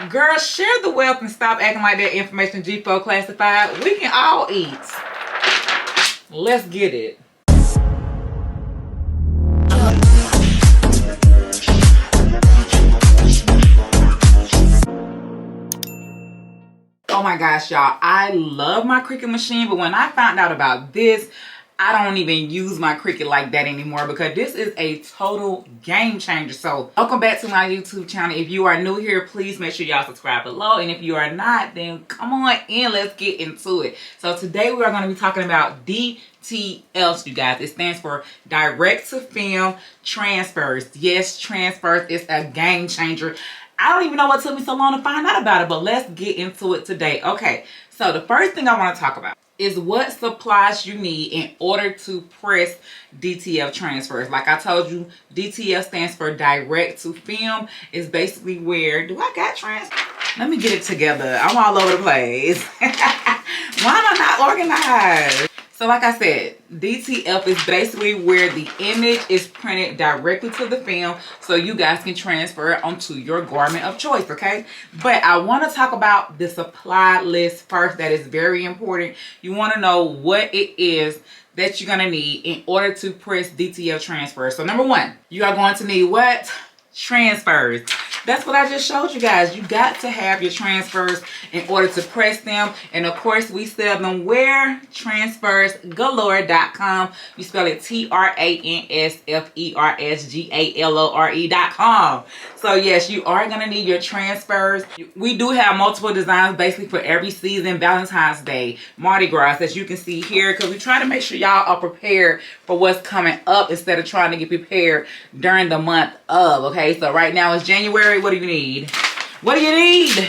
Girl, share the wealth and stop acting like that information G4 classified. We can all eat. Let's get it. Oh my gosh, y'all, I love my Cricut machine, but when I found out about this, I don't even use my Cricut like that anymore because this is a total game changer. So welcome back to my YouTube channel. If you are new here, please make sure y'all subscribe below. And if you are not, then come on in, let's get into it. So today we are going to be talking about DTFs, you guys. It stands for direct to film transfers. Yes, transfers is a game changer. I don't even know what took me so long to find out about it, but let's get into it today. Okay, so the first thing I want to talk about is what supplies you need in order to press DTF transfers. Like I told you, DTF stands for direct to film. It's basically where, do I got transfer? Let me get it together. I'm all over the place. Why am I not organized? So like I said, DTF is basically where the image is printed directly to the film so you guys can transfer it onto your garment of choice, okay? But I want to talk about the supply list first. That is very important. You want to know what it is that you're going to need in order to press DTF transfers. So number one, you are going to need what? Transfers. That's what I just showed you guys. You got to have your transfers in order to press them. And of course, we sell them where? Transfersgalore.com. You spell it Transfersgalore.com. So yes, you are going to need your transfers. We do have multiple designs basically for every season. Valentine's Day, Mardi Gras, as you can see here, because we try to make sure y'all are prepared for what's coming up instead of trying to get prepared during the month of, okay? So right now it's January. What do you need? What do you need?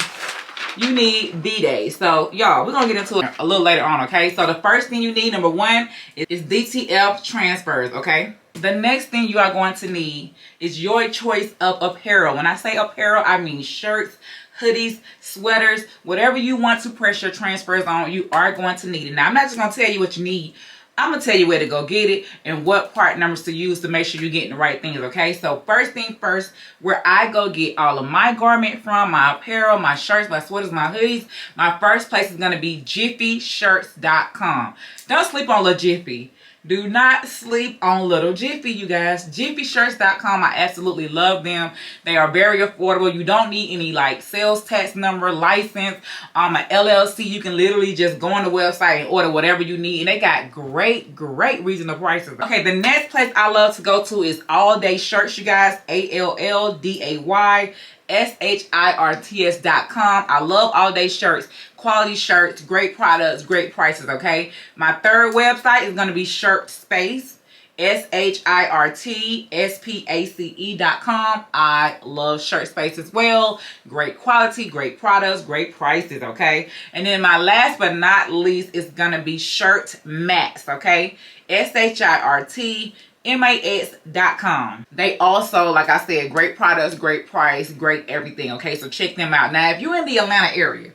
You need B-Day. So y'all, we're gonna get into it a little later on, okay? So the first thing you need, number one, is DTF transfers, okay? The next thing you are going to need is your choice of apparel. When I say apparel, I mean shirts, hoodies, sweaters, whatever you want to press your transfers on, you are going to need it. Now, I'm not just gonna tell you what you need. I'm going to tell you where to go get it and what part numbers to use to make sure you're getting the right things, okay? So first thing first, where I go get all of my garment from, my apparel, my shirts, my sweaters, my hoodies, my first place is going to be JiffyShirts.com. Don't sleep on Lil Jiffy. Do not sleep on Little Jiffy, you guys. JiffyShirts.com. I absolutely love them. They are very affordable. You don't need any like sales tax number, license, an LLC. You can literally just go on the website and order whatever you need. And they got great reasonable prices. Okay, the next place I love to go to is All Day Shirts, you guys. ALLDAYSHIRTS.com. I love All Day Shirts. Quality shirts, great products, great prices, okay? My third website is going to be Shirt Space, SHIRTSPACE.com. I love Shirt Space as well. Great quality, great products, great prices, okay? And then my last but not least is going to be Shirt Max, okay? SHIRTMAX.com. They also, like I said, great products, great price, great everything, okay? So check them out. Now, if you're in the Atlanta area,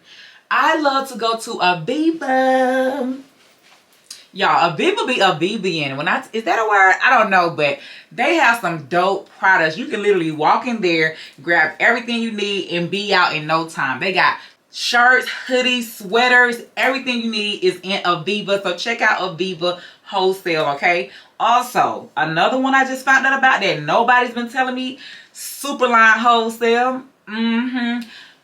I love to go to Aviva. Y'all, Aviva be Avivian. Is that a word? I don't know, but they have some dope products. You can literally walk in there, grab everything you need, and be out in no time. They got shirts, hoodies, sweaters, everything you need is in Aviva. So check out Aviva Wholesale, okay? Also, another one I just found out about that nobody's been telling me, Superline Wholesale.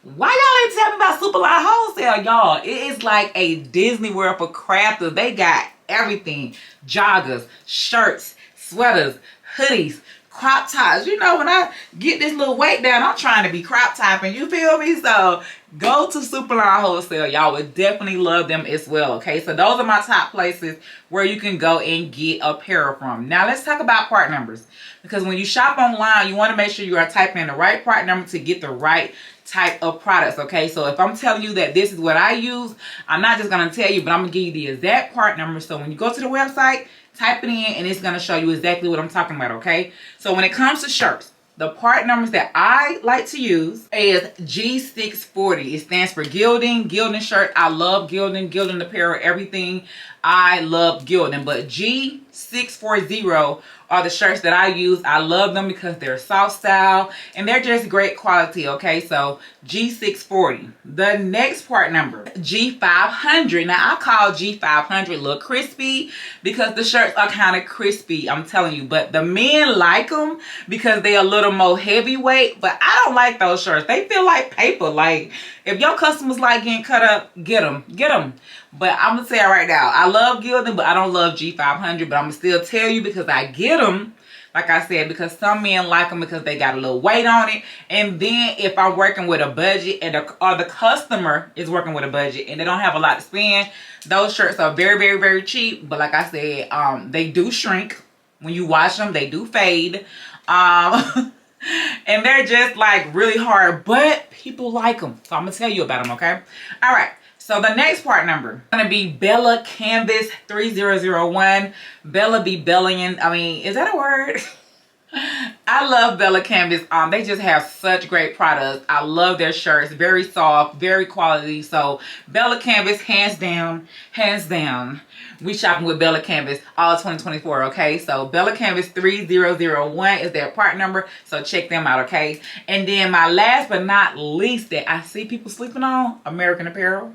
Why y'all ain't telling me about Superline Wholesale, y'all? It is like a Disney World for crafters. They got everything. Joggers, shirts, sweaters, hoodies, crop tops. You know, when I get this little weight down, I'm trying to be crop topping. You feel me? So go to Superline Wholesale. Y'all would definitely love them as well, okay? So those are my top places where you can go and get apparel from. Now let's talk about part numbers. Because when you shop online, you want to make sure you are typing in the right part number to get the right type of products, okay? So if I'm telling you that this is what I use, I'm not just going to tell you, but I'm going to give you the exact part number. So when you go to the website, type it in and it's going to show you exactly what I'm talking about, okay? So when it comes to shirts, the part numbers that I like to use is G640. It stands for gilding shirt. I love gilding apparel, everything. I love gilding, but G640 are the shirts that I use. I love them because they're soft style and they're just great quality, okay? So G640. The next part number, G500. Now I call G500 a little crispy because the shirts are kind of crispy, I'm telling you. But the men like them because they're a little more heavyweight. But I don't like those shirts. They feel like paper. Like, if your customers like getting cut up, get them. Get them. But I'm going to tell you right now, I love Gildan, but I don't love G500. But I'm going to still tell you because I get them. Like I said, because some men like them because they got a little weight on it. And then if I'm working with a budget and or the customer is working with a budget and they don't have a lot to spend, those shirts are very, very, very cheap. But like I said, they do shrink. When you wash them, they do fade. And they're just like really hard, but people like them. So I'm going to tell you about them, okay? All right. So the next part number is going to be Bella Canvas 3001. Bella be bellying. I mean, is that a word? I love Bella Canvas. They just have such great products. I love their shirts. Very soft, very quality. So Bella Canvas, hands down, hands down. We shopping with Bella Canvas all 2024, okay? So Bella Canvas 3001 is their part number. So check them out, okay? And then my last but not least that I see people sleeping on, American Apparel.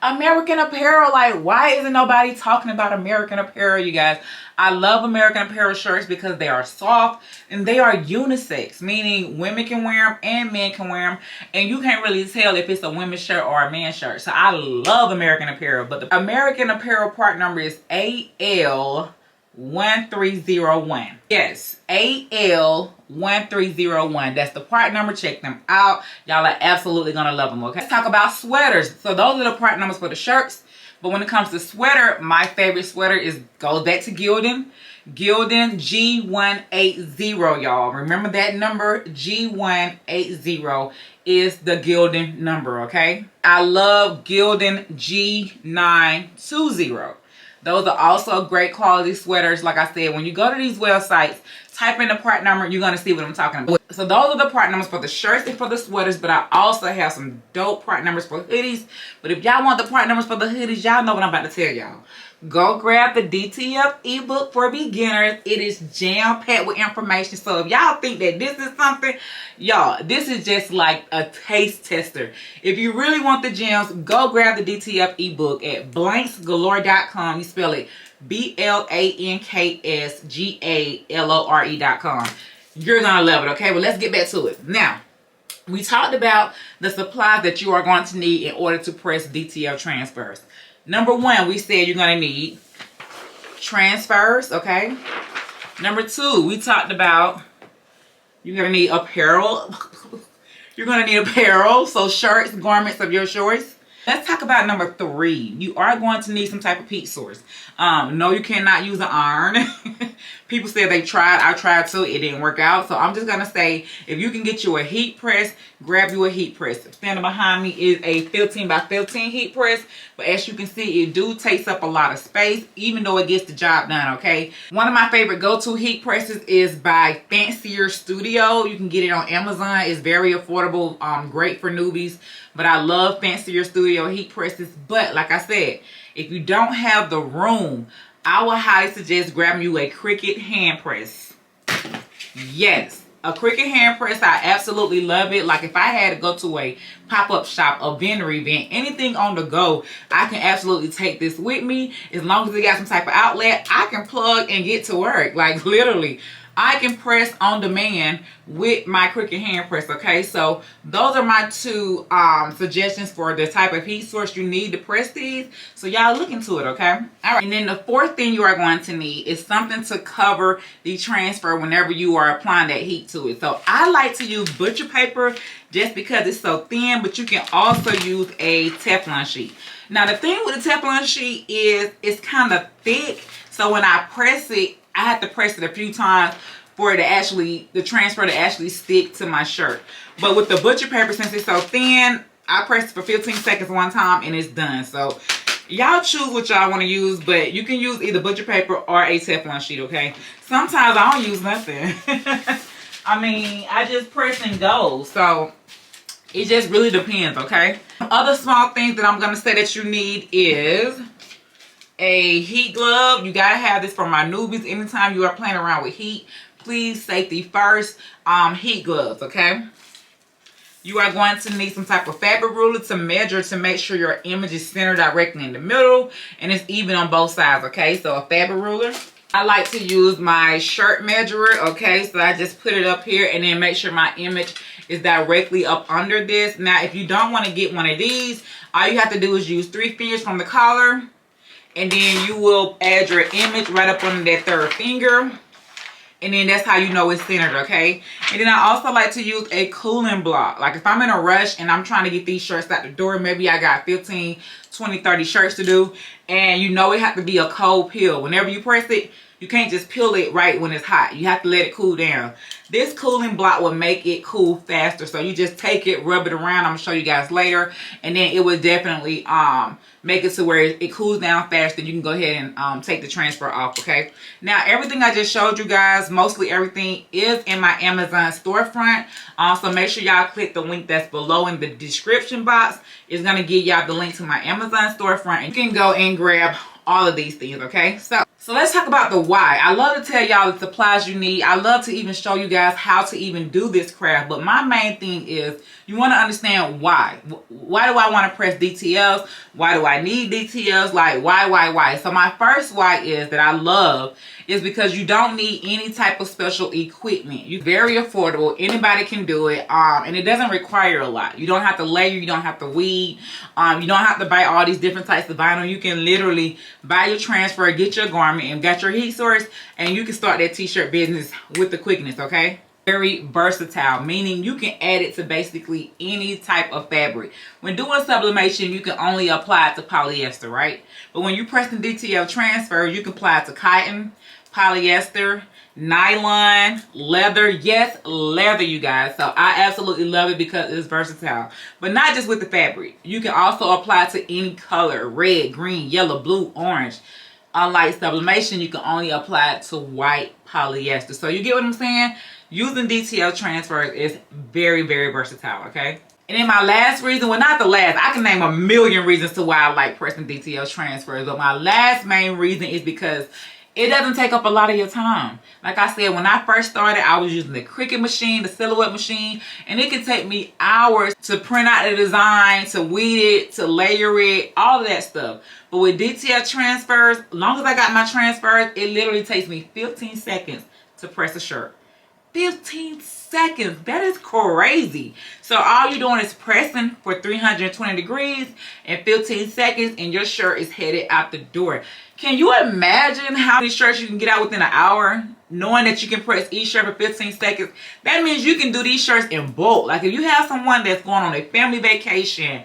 American Apparel, like, why isn't nobody talking about American Apparel, you guys? I love American Apparel shirts because they are soft and they are unisex, meaning women can wear them and men can wear them, and you can't really tell if it's a women's shirt or a man's shirt. So I love American Apparel, but the American Apparel part number is AL1301. Yes, AL1301. That's the part number. Check them out. Y'all are absolutely gonna love them, okay? Let's talk about sweaters. So those are the part numbers for the shirts. But when it comes to sweater, my favorite sweater goes back to Gildan. Gildan G180, y'all. Remember that number? G180 is the Gildan number, okay? I love Gildan G920. Those are also great quality sweaters. Like I said, when you go to these websites, type in the part number, you're going to see what I'm talking about. So those are the part numbers for the shirts and for the sweaters, but I also have some dope part numbers for hoodies. But if y'all want the part numbers for the hoodies, y'all know what I'm about to tell y'all. Go grab the DTF ebook for beginners. It is jam-packed with information. So if y'all think that this is something, y'all, this is just like a taste tester. If you really want the gems, go grab the DTF ebook at blanksgalore.com. You spell it BLANKSGALORE.com. You're gonna love it, okay? But let's get back to it. Now, we talked about the supplies that you are going to need in order to press DTF transfers. Number one, we said you're going to need transfers, okay? Number two, we talked about you're going to need apparel. You're going to need apparel, so shirts, garments of your choice. Let's talk about number three. You are going to need some type of heat source. No, you cannot use an iron. People said they tried. I tried too. It didn't work out. So I'm just going to say, if you can get you a heat press, grab you a heat press. Standing behind me is a 15 by 15 heat press. But as you can see, it takes up a lot of space, even though it gets the job done, okay? One of my favorite go-to heat presses is by Fancier Studio. You can get it on Amazon. It's very affordable, great for newbies. But I love Fancier Studio heat presses. But like I said, if you don't have the room, I would highly suggest grabbing you a Cricut hand press. Yes, a Cricut hand press. I absolutely love it. Like if I had to go to a pop-up shop, a vendor event, anything on the go, I can absolutely take this with me. As long as it got some type of outlet, I can plug and get to work. Like literally, I can press on demand with my Cricut hand press, okay? So those are my two suggestions for the type of heat source you need to press these. So y'all look into it, okay? All right, and then the fourth thing you are going to need is something to cover the transfer whenever you are applying that heat to it. So I like to use butcher paper just because it's so thin, but you can also use a Teflon sheet. Now the thing with the Teflon sheet is it's kind of thick, so when I press it, I have to press it a few times for it to actually, the transfer to actually stick to my shirt. But with the butcher paper, since it's so thin, I press it for 15 seconds one time and it's done. So y'all choose what y'all want to use, but you can use either butcher paper or a Teflon sheet, okay? Sometimes I don't use nothing. I mean, I just press and go. So it just really depends, okay? Other small things that I'm going to say that you need is a heat glove. You gotta have this for my newbies. Anytime you are playing around with heat, please safety first. Heat gloves, okay? You are going to need some type of fabric ruler to measure to make sure your image is centered directly in the middle and it's even on both sides, okay? So a fabric ruler. I like to use my shirt measurer, okay? So I just put it up here and then make sure my image is directly up under this. Now, if you don't want to get one of these, all you have to do is use 3 fingers from the collar, and then you will add your image right up under that 3rd finger. And then that's how you know it's centered, okay? And then I also like to use a cooling block. Like if I'm in a rush and I'm trying to get these shirts out the door, maybe I got 15, 20, 30 shirts to do, and you know it has to be a cold peel. Whenever you press it, you can't just peel it right when it's hot. You have to let it cool down. This cooling block will make it cool faster. So you just take it, rub it around. I'm gonna show you guys later. And then it will definitely make it to where it cools down faster. You can go ahead and take the transfer off, okay? Now, everything I just showed you guys, mostly everything is in my Amazon storefront. So make sure y'all click the link that's below in the description box. It's gonna give y'all the link to my Amazon storefront. And you can go and grab all of these things, okay? So let's talk about the why. I love to tell y'all the supplies you need. I love to even show you guys how to even do this craft. But my main thing is you want to understand why. Why do I want to press DTFs? Why do I need DTFs? Like why? So my first why is that I love is because you don't need any type of special equipment. You're very affordable. Anybody can do it. And it doesn't require a lot. You don't have to layer. You don't have to weed. You don't have to buy all these different types of vinyl. You can literally buy your transfer, get your garment, and got your heat source, and you can start that t-shirt business with the quickness, okay? Very versatile, meaning you can add it to basically any type of fabric. When doing sublimation, you can only apply it to polyester, right? But when you're pressing DTF transfer, you can apply it to cotton, polyester, nylon, leather. Yes, leather, you guys. So I absolutely love it because it's versatile. But not just with the fabric. You can also apply it to any color: red, green, yellow, blue, orange. Unlike sublimation, you can only apply it to white polyester. So you get what I'm saying? Using DTF transfers is very, very versatile, okay? And then my last reason, well, not the last, I can name a million reasons to why I like pressing DTF transfers, but my last main reason is because it doesn't take up a lot of your time. Like I said, when I first started, I was using the Cricut machine, the silhouette machine, and it can take me hours to print out the design, to weed it, to layer it, all of that stuff. But with DTF transfers, as long as I got my transfers, it literally takes me 15 seconds to press a shirt. 15 seconds. That is crazy. So all you're doing is pressing for 320 degrees in 15 seconds, and your shirt is headed out the door. Can you imagine how many shirts you can get out within an hour, knowing that you can press each shirt for 15 seconds? That means you can do these shirts in bulk. Like if you have someone that's going on a family vacation,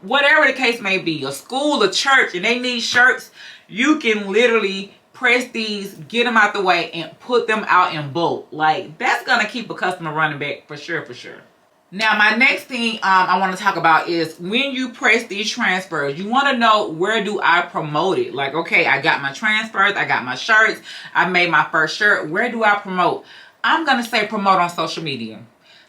whatever the case may be, a school, a church, and they need shirts, you can literally press these, get them out the way, and put them out in bulk. Like that's gonna keep a customer running back for sure, for sure. Now, my next thing I want to talk about is when you press these transfers, you want to know, where do I promote it? Like, okay, I got my transfers, I got my shirts, I made my first shirt. Where do I promote? I'm going to say promote on social media.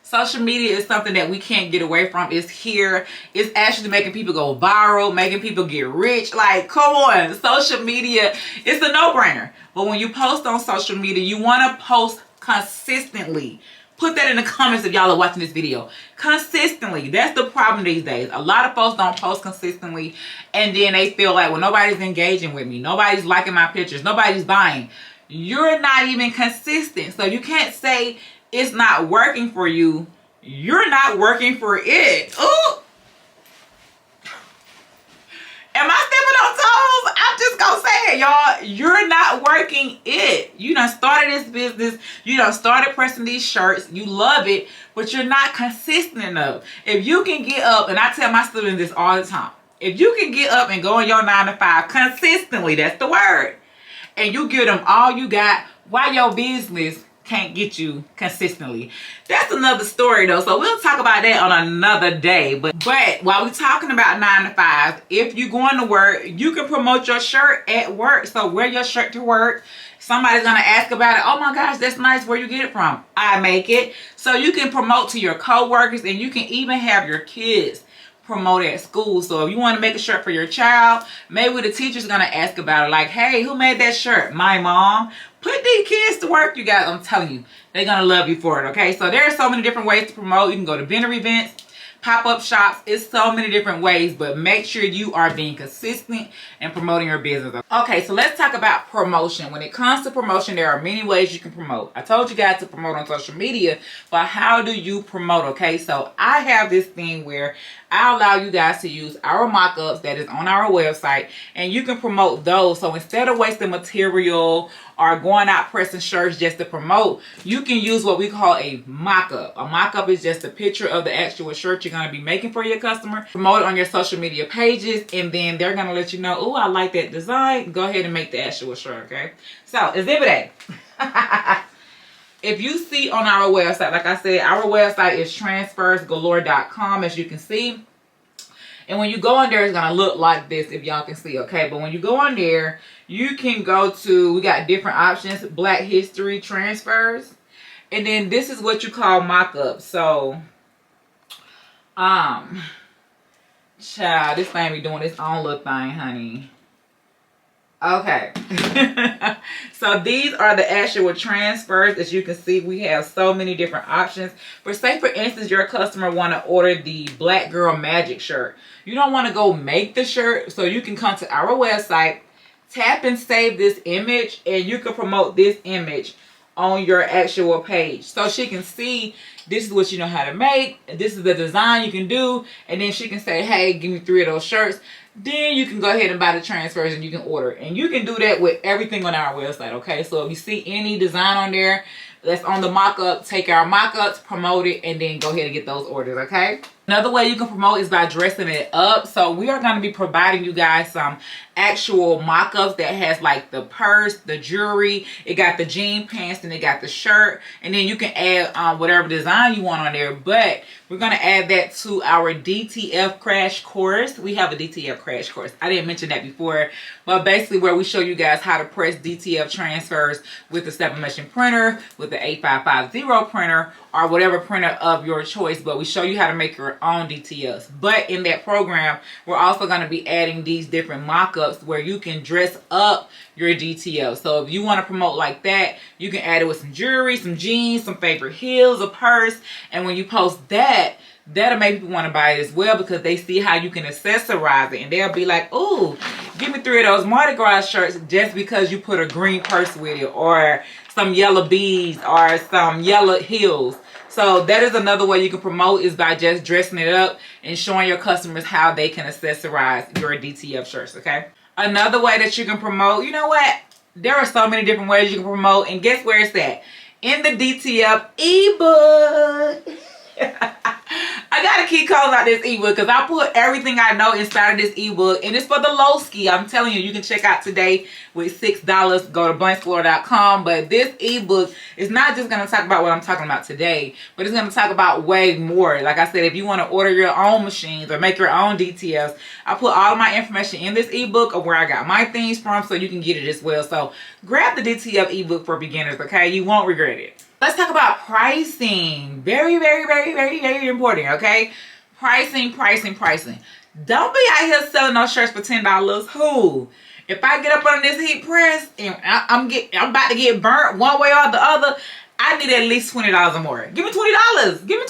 Social media is something that we can't get away from. It's here. It's actually making people go viral, making people get rich. Like, come on. Social media, it's a no-brainer. But when you post on social media, you want to post consistently. Put that in the comments if y'all are watching this video. Consistently. That's the problem these days. A lot of folks don't post consistently, and then they feel like, well, nobody's engaging with me. Nobody's liking my pictures. Nobody's buying. You're not even consistent. So you can't say it's not working for you. You're not working for it. Ooh. Am I stepping on toes? I'm just gonna say it, y'all. You're not working it. You done started this business. You done started pressing these shirts. You love it, but you're not consistent enough. If you can get up, and I tell my students this all the time, if you can get up and go on your 9 to 5 consistently, that's the word, and you give them all you got, why your business can't get you consistently? That's another story though, so we'll talk about that on another day. But while we're talking about 9 to 5, if you're going to work, you can promote your shirt at work. So wear your shirt to work. Somebody's gonna ask about it. Oh my gosh, that's nice. Where you get it from? I make it. So you can promote to your co-workers, and you can even have your kids promote at school. So if you want to make a shirt for your child, maybe the teacher's going to ask about it. Like, hey, who made that shirt? My mom. Put these kids to work, you guys. I'm telling you, they're going to love you for it, okay? So there are so many different ways to promote. You can go to vendor events, pop-up shops. It's so many different ways, but make sure you are being consistent and promoting your business. Okay, so let's talk about promotion. When it comes to promotion, there are many ways you can promote. I told you guys to promote on social media, but how do you promote? Okay, so I have this thing where I allow you guys to use our mock-ups that is on our website, and you can promote those. So instead of wasting material or going out pressing shirts just to promote, you can use what we call a mock-up. A mock-up is just a picture of the actual shirt you're going to be making for your customer. Promote it on your social media pages, and then they're going to let you know, oh, I like that design. Go ahead and make the actual shirt, okay? So, Exhibit A. If you see on our website, like I said, our website is transfersgalore.com, as you can see. And when you go on there, it's going to look like this, if y'all can see, okay? But when you go on there, you can go to, we got different options, Black History Transfers. And then this is what you call mock-up. So, child, this thing be doing its own little thing, honey. Okay. So these are the actual transfers. As you can see, we have so many different options. For say, for instance, your customer want to order the Black Girl Magic shirt. You don't want to go make the shirt, so you can come to our website, tap and save this image, and you can promote this image on your actual page. So she can see this is what you know how to make, this is the design you can do, and then she can say, hey, give me 3 of those shirts. Then you can go ahead and buy the transfers and you can order. And you can do that with everything on our website, okay? So if you see any design on there that's on the mock-up, take our mock-ups, promote it, and then go ahead and get those orders, okay? Another way you can promote is by dressing it up. So we are going to be providing you guys some actual mock-ups that has like the purse, the jewelry, it got the jean pants, and it got the shirt, and then you can add whatever design you want on there. But we're going to add that to our DTF crash course. We have a DTF crash course. I didn't mention that before, but basically where we show you guys how to press DTF transfers with the step machine printer, with the 8550 printer, or whatever printer of your choice. But we show you how to make your own DTFs. But in that program, we're also going to be adding these different mock-ups where you can dress up your DTF. So if you want to promote like that, you can add it with some jewelry, some jeans, some favorite heels, a purse, and when you post that, that'll make people want to buy it as well, because they see how you can accessorize it, and they'll be like, ooh, give me 3 of those Mardi Gras shirts just because you put a green purse with it, or some yellow beads, or some yellow heels. So that is another way you can promote, is by just dressing it up and showing your customers how they can accessorize your DTF shirts, okay? Another way that you can promote, you know what? There are so many different ways you can promote, and guess where it's at? In the DTF ebook. I gotta keep calling out this ebook because I put everything I know inside of this ebook, and it's for the low ski. I'm telling you, you can check out today with $6. Go to bunchgalore.com. But this ebook is not just gonna talk about what I'm talking about today, but it's gonna talk about way more. Like I said, if you want to order your own machines or make your own DTFs, I put all of my information in this ebook of where I got my things from, so you can get it as well. So grab the DTF ebook for beginners, okay? You won't regret it. Let's talk about pricing. Very, very, very, very, very important, okay? Pricing. Don't be out here selling those shirts for $10. Who? If I get up on this heat press and I'm about to get burnt one way or the other, I need at least $20 or more. Give me $20. Give me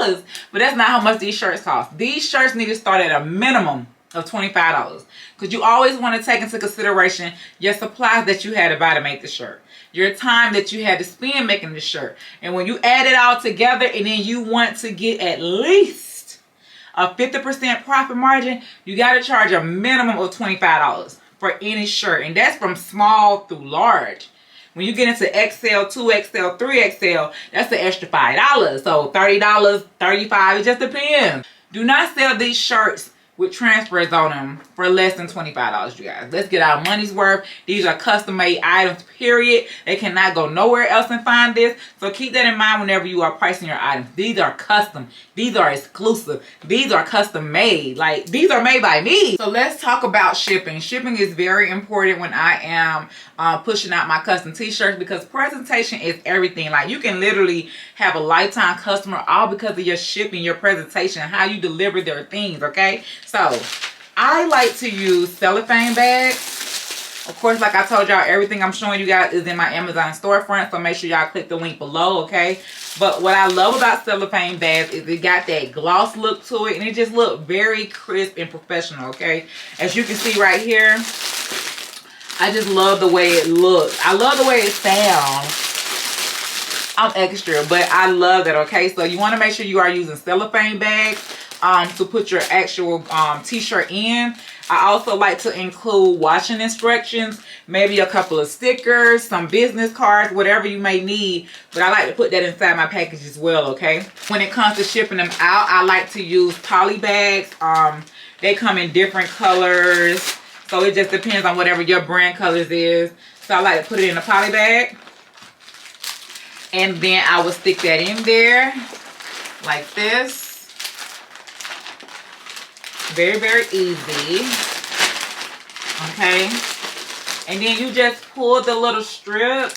$20. But that's not how much these shirts cost. These shirts need to start at a minimum of $25, because you always want to take into consideration your supplies that you had to buy to make the shirt, your time that you had to spend making the shirt. And when you add it all together, and then you want to get at least a 50% profit margin, you got to charge a minimum of $25 for any shirt. And that's from small through large. When you get into XL, 2XL, 3XL, that's an extra $5. So $30, $35, it just depends. Do not sell these shirts with transfers on them for less than $25, you guys. Let's get our money's worth. These are custom made items, period. They cannot go nowhere else and find this. So keep that in mind whenever you are pricing your items. These are custom. These are exclusive. These are custom made. Like, these are made by me. So let's talk about shipping. Shipping is very important when I am pushing out my custom t-shirts, because presentation is everything. Like, you can literally have a lifetime customer all because of your shipping, your presentation, how you deliver their things, okay? So I like to use cellophane bags. Of course, like I told y'all, everything I'm showing you guys is in my Amazon storefront, so make sure y'all click the link below, okay? But what I love about cellophane bags is it got that gloss look to it, and it just look very crisp and professional, okay? As you can see right here, I just love the way it looks. I love the way it sounds. I'm extra, but I love that, okay? So you want to make sure you are using cellophane bags to put your actual t-shirt in. I also like to include washing instructions, maybe a couple of stickers, some business cards, whatever you may need. But I like to put that inside my package as well, okay? When it comes to shipping them out, I like to use poly bags. They come in different colors, so it just depends on whatever your brand colors is. So I like to put it in a poly bag. And then I will stick that in there like this. Very, very easy. Okay. And then you just pull the little strip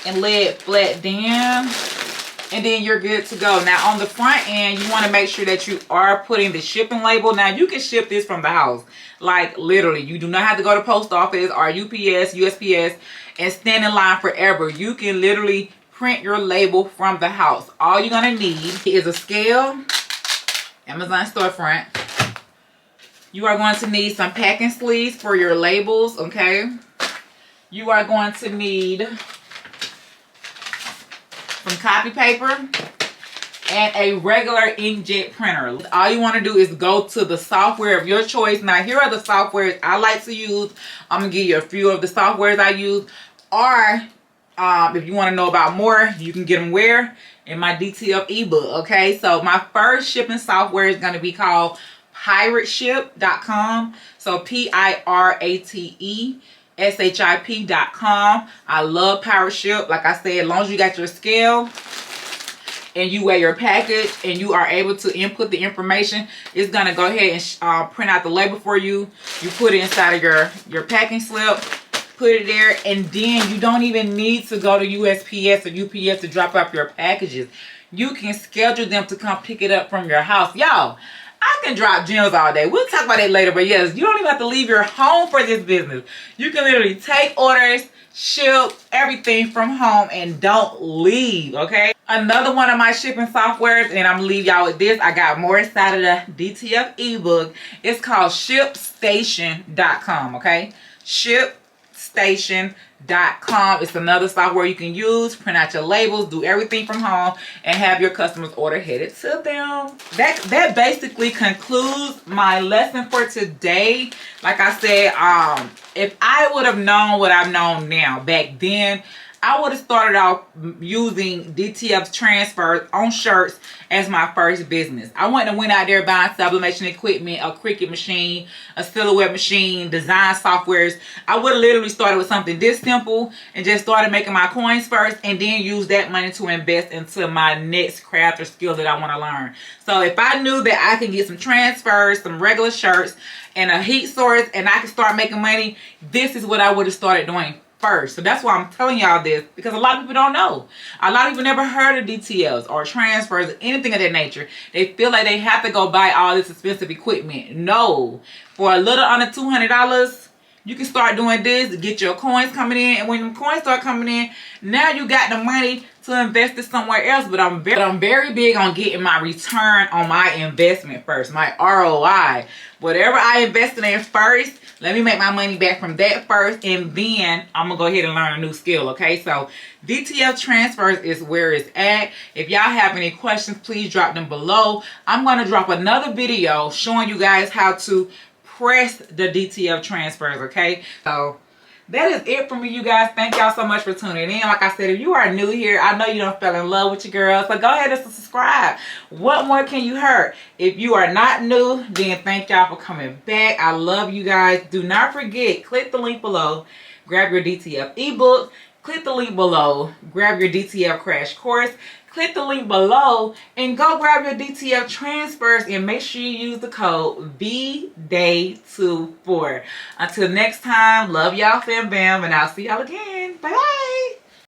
and lay it flat down. And then you're good to go. Now on the front end, you want to make sure that you are putting the shipping label. Now you can ship this from the house. Like literally, you do not have to go to post office or UPS, USPS and stand in line forever. You can literally print your label from the house. All you're going to need is a scale, Amazon storefront. You are going to need some packing sleeves for your labels, okay? You are going to need some copy paper and a regular inkjet printer. All you want to do is go to the software of your choice. Now here are the softwares I like to use. I'm going to give you a few of the softwares I use. Or if you want to know about more, you can get them where? In my DTF ebook, okay? So my first shipping software is going to be called pirateship.com. So pirateship.com. I love Pirate Ship. Like I said, as long as you got your scale and you weigh your package and you are able to input the information, it's going to go ahead and print out the label for you. You put it inside of your packing slip, put it there, and then you don't even need to go to USPS or UPS to drop off your packages. You can schedule them to come pick it up from your house. Y'all, I can drop gems all day. We'll talk about that later, but yes, you don't even have to leave your home for this business. You can literally take orders, ship everything from home, and don't leave, okay? Another one of my shipping softwares, and I'm gonna leave y'all with this. I got more inside of the DTF ebook. It's called shipstation.com, okay? Shipstation.com. It's another software you can use, print out your labels, do everything from home, and have your customers' order headed to them. That basically concludes my lesson for today. Like I said, if I would have known what I've known now back then, I would have started off using DTF Transfers on shirts as my first business. I wouldn't have went out there buying sublimation equipment, a Cricut machine, a silhouette machine, design softwares. I would have literally started with something this simple and just started making my coins first, and then use that money to invest into my next craft or skill that I want to learn. So if I knew that I could get some transfers, some regular shirts, and a heat source, and I could start making money, this is what I would have started doing first. So that's why I'm telling y'all this, because a lot of people don't know. A lot of people never heard of DTLs or transfers or anything of that nature. They feel like they have to go buy all this expensive equipment. No. For a little under $200, you can start doing this to get your coins coming in. And when the coins start coming in, now you got the money to invest it somewhere else. But I'm very big on getting my return on my investment first, my ROI. Whatever I invested in first, let me make my money back from that first, and then I'm going to go ahead and learn a new skill, okay? So DTF Transfers is where it's at. If y'all have any questions, please drop them below. I'm going to drop another video showing you guys how to press the DTF Transfers, okay? So that is it for me, you guys. Thank y'all so much for tuning in. Like I said, if you are new here, I know you don't fell in love with your girl, so go ahead and subscribe. What more can you hurt? If you are not new, then thank y'all for coming back. I love you guys. Do not forget, click the link below, grab your DTF ebook. Click the link below, grab your DTF crash course. Click the link below and go grab your DTF transfers and make sure you use the code BDAY24. Until next time, love y'all, fam bam, and I'll see y'all again. Bye bye.